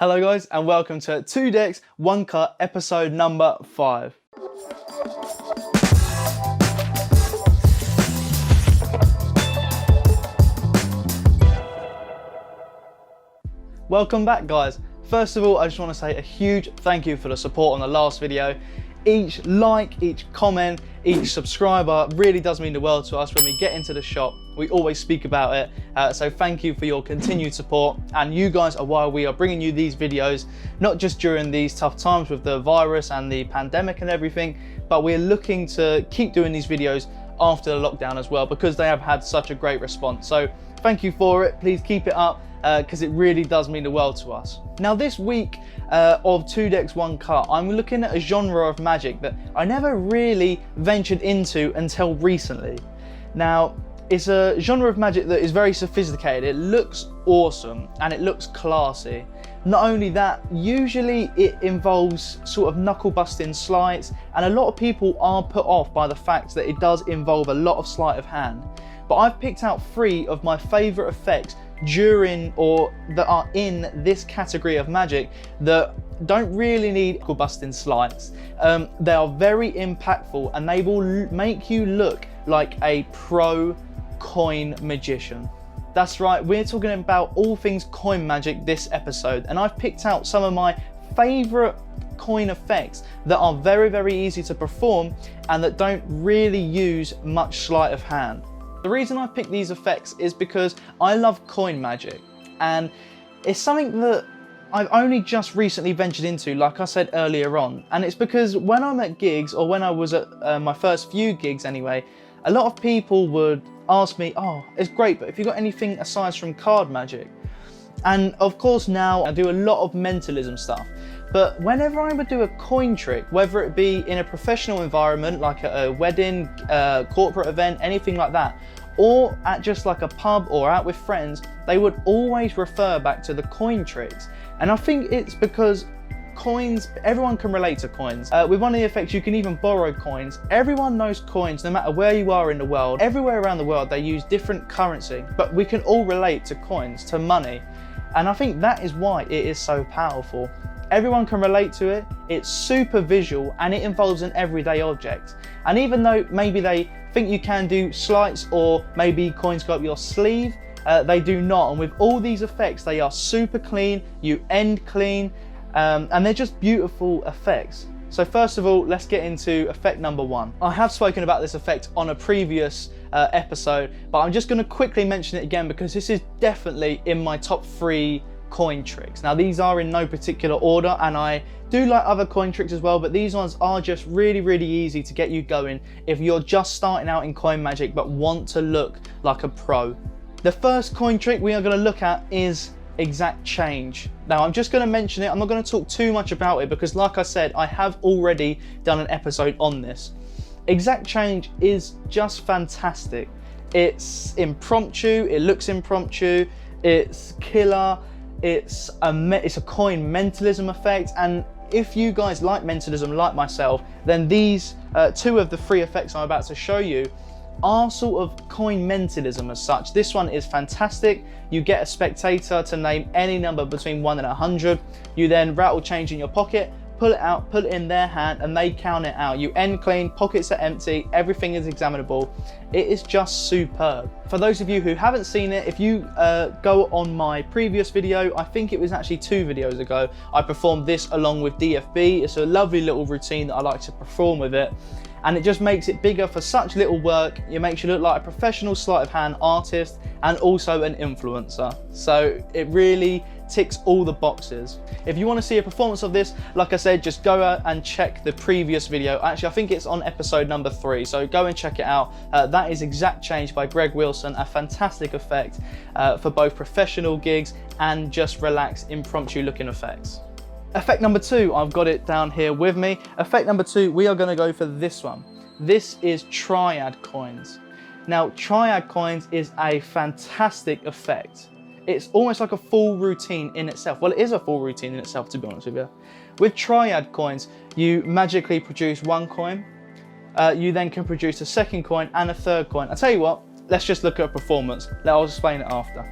Hello guys and welcome to 2 Decks 1 Cut episode number 5. Welcome back guys. First of all, I just want to say a huge thank you for the support on the last video. Each like, each comment, each subscriber really does mean the world to us. When we get into the shop, we always speak about it. So thank you for your continued support. And you guys are why we are bringing you these videos, not just during these tough times with the virus and the pandemic and everything, but we're looking to keep doing these videos after the lockdown as well, because they have had such a great response. So thank you for it. Please keep it up, because it really does mean the world to us. Now this week of 2 Decks 1 Cut, I'm looking at a genre of Magic that I never really ventured into until recently. Now it's a genre of Magic that is very sophisticated. It looks awesome and it looks classy. Not only that, usually it involves sort of knuckle busting sleights, and a lot of people are put off by the fact that it does involve a lot of sleight of hand. But I've picked out 3 of my favourite effects during or that are in this category of Magic that don't really need knuckle busting sleights. They are very impactful and they will make you look like a pro coin magician. That's right, we're talking about all things coin magic this episode, and I've picked out some of my favourite coin effects that are very easy to perform and that don't really use much sleight of hand. The reason I picked these effects is because I love coin magic, and it's something that I've only just recently ventured into, like I said earlier on. And it's because when I'm at gigs, or when I was at my first few gigs anyway, a lot of people would ask me, oh, it's great, but if you got anything aside from card magic? And of course now I do a lot of mentalism stuff. But whenever I would do a coin trick, whether it be in a professional environment, like at a wedding, corporate event, anything like that, or at just like a pub or out with friends, they would always refer back to the coin tricks. And I think it's because coins, everyone can relate to coins. With one of the effects, you can even borrow coins. Everyone knows coins, no matter where you are in the world. Everywhere around the world, they use different currency, but we can all relate to coins, to money. And I think that is why it is so powerful. Everyone can relate to it, it's super visual, and it involves an everyday object. And even though maybe they think you can do sleights or maybe coins go up your sleeve, they do not. And with all these effects, they are super clean, you end clean, and they're just beautiful effects. So first of all, let's get into effect number 1. I have spoken about this effect on a previous episode, but I'm just going to quickly mention it again because this is definitely in my top 3 coin tricks. Now these are in no particular order, and I do like other coin tricks as well, but these ones are just really easy to get you going if you're just starting out in coin magic but want to look like a pro. The first coin trick we are going to look at is exact change. Now I'm just going to mention it, I'm not going to talk too much about it because like I said, I have already done an episode on this. Exact change is just fantastic. It's impromptu, it looks impromptu, it's killer, it's a coin mentalism effect, and if you guys like mentalism like myself, then these 2 of the 3 effects I'm about to show you are sort of coin mentalism as such. This one is fantastic. You get a spectator to name any number between 1 and 100. You then rattle change in your pocket, pull it out, put it in their hand, and they count it out. You end clean, pockets are empty, everything is examinable. It is just superb. For those of you who haven't seen it, if you go on my previous video, I think it was actually 2 videos ago, I performed this along with DFB. It's a lovely little routine that I like to perform with it. And it just makes it bigger for such little work. It makes you look like a professional sleight of hand artist and also an influencer. So it really ticks all the boxes. If you want to see a performance of this, like I said, just go out and check the previous video. Actually, I think it's on episode number 3, so go and check it out. That is Exact Change by Greg Wilson, a fantastic effect for both professional gigs and just relaxed, impromptu looking effects. Effect number 2, I've got it down here with me. Effect number 2, we are going to go for this one. This is Triad Coins. Now, Triad Coins is a fantastic effect. It's almost like a full routine in itself. Well, it is a full routine in itself, to be honest with you. With Triad Coins, you magically produce 1 coin. You then can produce a 2nd coin and a 3rd coin. I'll tell you what, let's just look at a performance. I'll explain it after.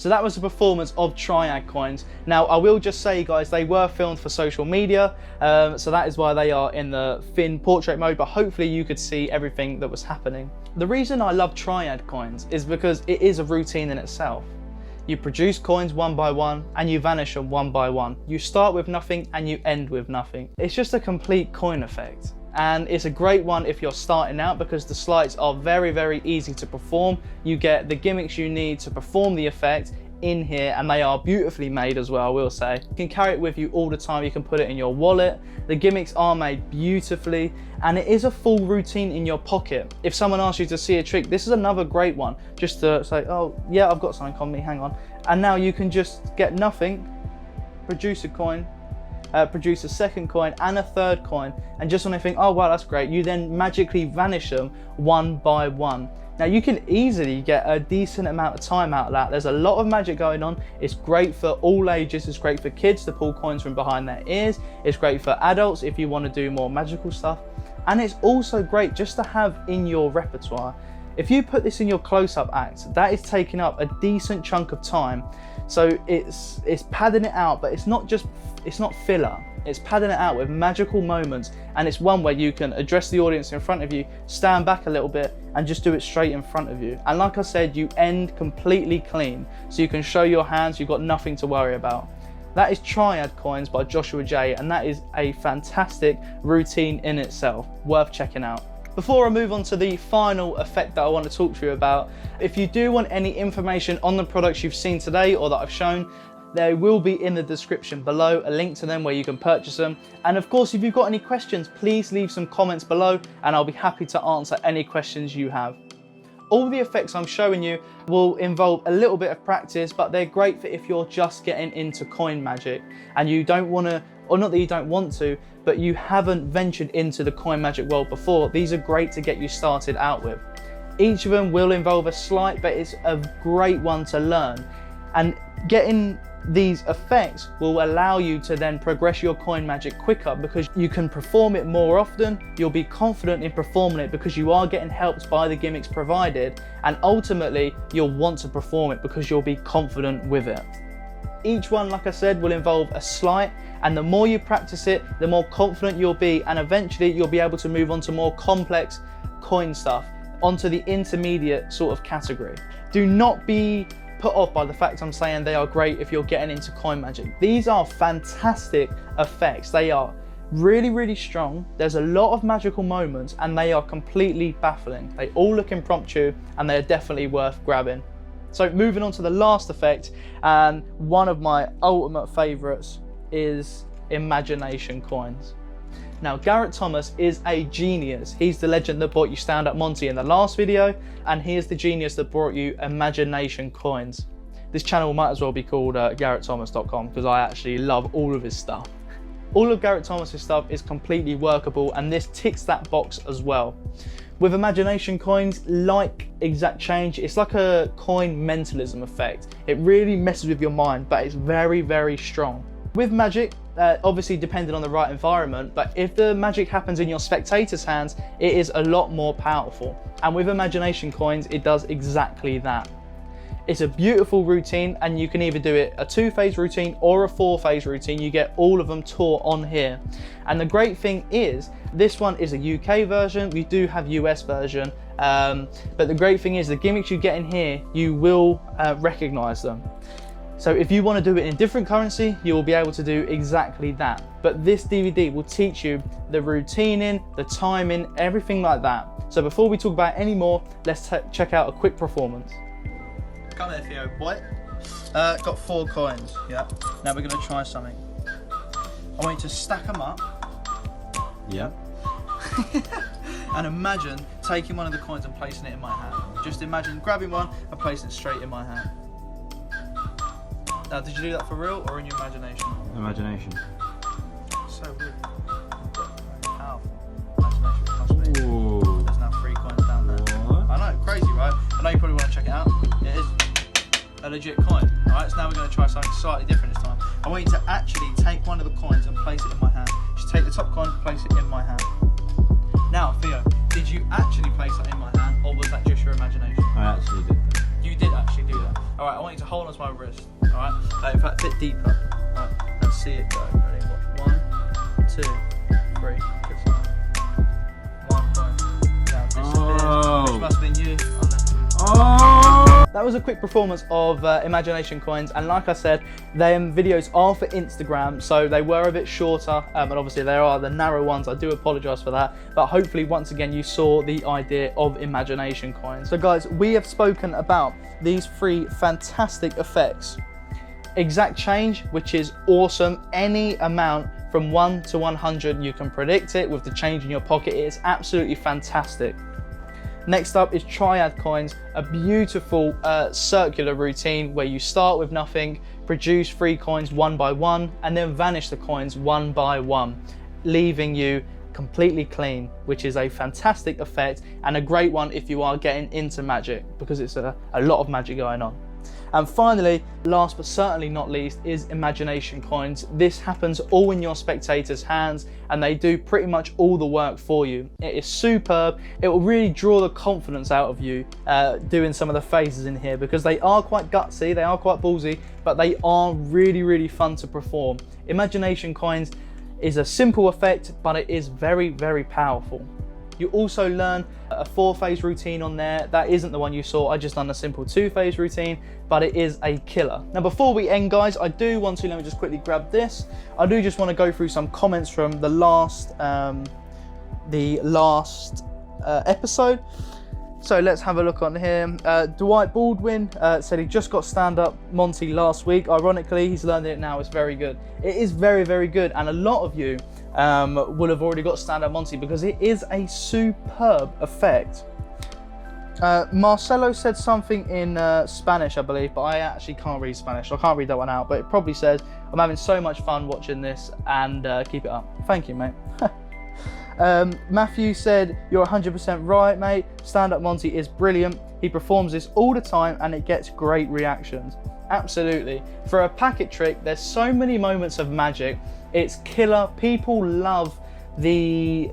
So that was the performance of Triad Coins. Now I will just say, guys, they were filmed for social media, so that is why they are in the thin portrait mode, but hopefully you could see everything that was happening. The reason I love Triad Coins is because it is a routine in itself. You produce coins one by one and you vanish them one by one. You start with nothing and you end with nothing. It's just a complete coin effect. And it's a great one if you're starting out because the sleights are very, very easy to perform. You get the gimmicks you need to perform the effect in here, and they are beautifully made as well, I will say. You can carry it with you all the time. You can put it in your wallet. The gimmicks are made beautifully, and it is a full routine in your pocket. If someone asks you to see a trick, this is another great one, just to say, oh yeah, I've got something on me, hang on. And now you can just get nothing, produce a coin, produce a second coin and a third coin, and just when I think, oh wow, that's great, you then magically vanish them one by one. Now you can easily get a decent amount of time out of that. There's a lot of magic going on. It's great for all ages. It's great for kids to pull coins from behind their ears. It's great for adults if you want to do more magical stuff. And it's also great just to have in your repertoire. If you put this in your close-up act, that is taking up a decent chunk of time. So it's padding it out, but it's not filler. It's padding it out with magical moments, and it's one where you can address the audience in front of you, stand back a little bit, and just do it straight in front of you. And like I said, you end completely clean, so you can show your hands, you've got nothing to worry about. That is Triad Coins by Joshua J, and that is a fantastic routine in itself, worth checking out. Before I move on to the final effect that I want to talk to you about, if you do want any information on the products you've seen today or that I've shown, they will be in the description below, a link to them where you can purchase them. And of course, if you've got any questions, please leave some comments below and I'll be happy to answer any questions you have. All the effects I'm showing you will involve a little bit of practice, but they're great for if you're just getting into coin magic and you don't want to, or not that you don't want to, but you haven't ventured into the coin magic world before. These are great to get you started out with. Each of them will involve a sleight, but it's a great one to learn. And getting these effects will allow you to then progress your coin magic quicker because you can perform it more often. You'll be confident in performing it because you are getting helped by the gimmicks provided, and ultimately you'll want to perform it because you'll be confident with it. Each one, like I said, will involve a sleight, and the more you practice it, the more confident you'll be, and eventually you'll be able to move on to more complex coin stuff, onto the intermediate sort of category. Do not be put off by the fact I'm saying they are great if you're getting into coin magic. These are fantastic effects. They are really, really strong. There's a lot of magical moments and they are completely baffling. They all look impromptu and they are definitely worth grabbing. So moving on to the last effect, and one of my ultimate favorites is imagination coins. Now, Garrett Thomas is a genius. He's the legend that brought you Stand Up Monty in the last video, and he is the genius that brought you imagination coins. This channel might as well be called GarrettThomas.com because I actually love all of his stuff. All of Garrett Thomas's stuff is completely workable, and this ticks that box as well. With imagination coins, like exact change, it's like a coin mentalism effect. It really messes with your mind, but it's very, very strong. With magic, obviously depending on the right environment, but if the magic happens in your spectator's hands, it is a lot more powerful. And with imagination coins, it does exactly that. It's a beautiful routine, and you can either do it a 2-phase routine or a 4-phase routine. You get all of them taught on here. And the great thing is, this one is a UK version. We do have US version, but the great thing is the gimmicks you get in here, you will recognize them. So if you want to do it in a different currency, you will be able to do exactly that. But this DVD will teach you the routining, the timing, everything like that. So before we talk about any more, let's check out a quick performance. Come here, Theo. What? Got 4 coins, yeah. Now we're going to try something. I want you to stack them up. Yeah. And imagine taking one of the coins and placing it in my hand. Just imagine grabbing one and placing it straight in my hand. Now, did you do that for real or in your imagination? Imagination. So weird. Powerful. Imagination must be. Ooh. There's now 3 coins down there. What? I know, crazy, right? I know you probably want to check it out. It is a legit coin. Alright, so now we're going to try something slightly different this time. I want you to actually take one of the coins and place it in my hand. Just take the top coin, place it in my hand. Now, Theo, did you actually place that in my hand, or was that just your imagination? I actually did that. You did actually do that. Alright, I want something to hold onto my wrist. Alright? In fact, a bit deeper. Alright, let's see it go. Ready? Watch. 1, 2, 3. Good start. 1 point. Down. Disappears. Which must have been you. That was a quick performance of Imagination Coins, and like I said, them videos are for Instagram, so they were a bit shorter, and obviously there are the narrow ones. I do apologise for that, but hopefully once again you saw the idea of Imagination Coins. So guys, we have spoken about these 3 fantastic effects. Exact change, which is awesome. Any amount from 1 to 100, you can predict it with the change in your pocket. It is absolutely fantastic. Next up is Triad Coins, a beautiful circular routine where you start with nothing, produce 3 coins 1 by 1, and then vanish the coins 1 by 1, leaving you completely clean, which is a fantastic effect and a great one if you are getting into magic, because it's a lot of magic going on. And finally, last but certainly not least, is Imagination Coins. This happens all in your spectators' hands, and they do pretty much all the work for you. It is superb. It will really draw the confidence out of you doing some of the phases in here, because they are quite gutsy, they are quite ballsy, but they are really, really fun to perform. Imagination Coins is a simple effect, but it is very, very powerful. You also learn a 4-phase routine on there. That isn't the one you saw. I just done a simple 2-phase routine, but it is a killer. Now, before we end, guys, I do want to, let me just quickly grab this. I do just want to go through some comments from the last episode. So let's have a look on here. Dwight Baldwin said he just got stand-up Monty last week. Ironically, he's learned it now. It's very good. It is very, very good. And a lot of you will have already got stand-up Monty, because it is a superb effect. Marcelo said something in Spanish, I believe, but I actually can't read Spanish. So I can't read that one out, but it probably says, I'm having so much fun watching this, and keep it up. Thank you, mate. Matthew said, you're 100% right, mate. Stand-up Monty is brilliant. He performs this all the time and it gets great reactions. Absolutely. For a packet trick, there's so many moments of magic. It's killer. People love the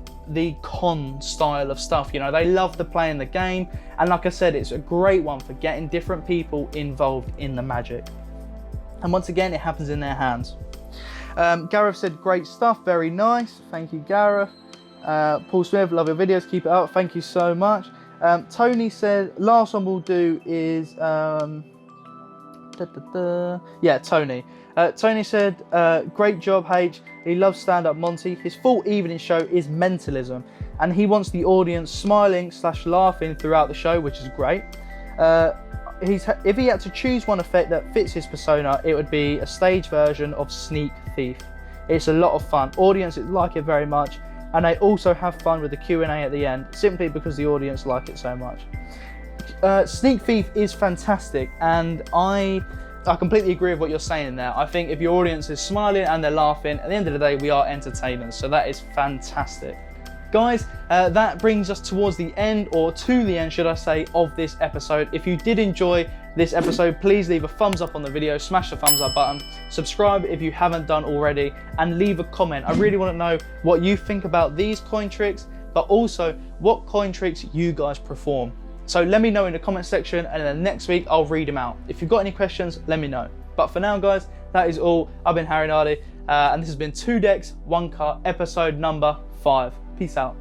con style of stuff, you know, they love the play in the game, and like I said, it's a great one for getting different people involved in the magic. And once again, it happens in their hands. Gareth said, great stuff, very nice. Thank you, Gareth. Paul Smith, love your videos, keep it up, thank you so much. Tony said, last one we'll do is yeah, Tony. Tony said, great job, H. He loves stand-up Monty. His full evening show is mentalism, and he wants the audience smiling / laughing throughout the show, which is great. If he had to choose one effect that fits his persona, it would be a stage version of Sneak Thief. It's a lot of fun. Audiences like it very much, and they also have fun with the Q&A at the end, simply because the audience like it so much. Sneak Thief is fantastic, and I completely agree with what you're saying there. I think if your audience is smiling and they're laughing, at the end of the day, we are entertainers, so that is fantastic. Guys, that brings us towards the end, or to the end, should I say, of this episode. If you did enjoy this episode, please leave a thumbs up on the video, smash the thumbs up button, subscribe if you haven't done already, and leave a comment. I really want to know what you think about these coin tricks, but also what coin tricks you guys perform. So let me know in the comment section, and then next week I'll read them out. If you've got any questions, let me know. But for now, guys, that is all. I've been Harry Nardi, and this has been 2 Decks, 1 Cut, episode number 5. Peace out.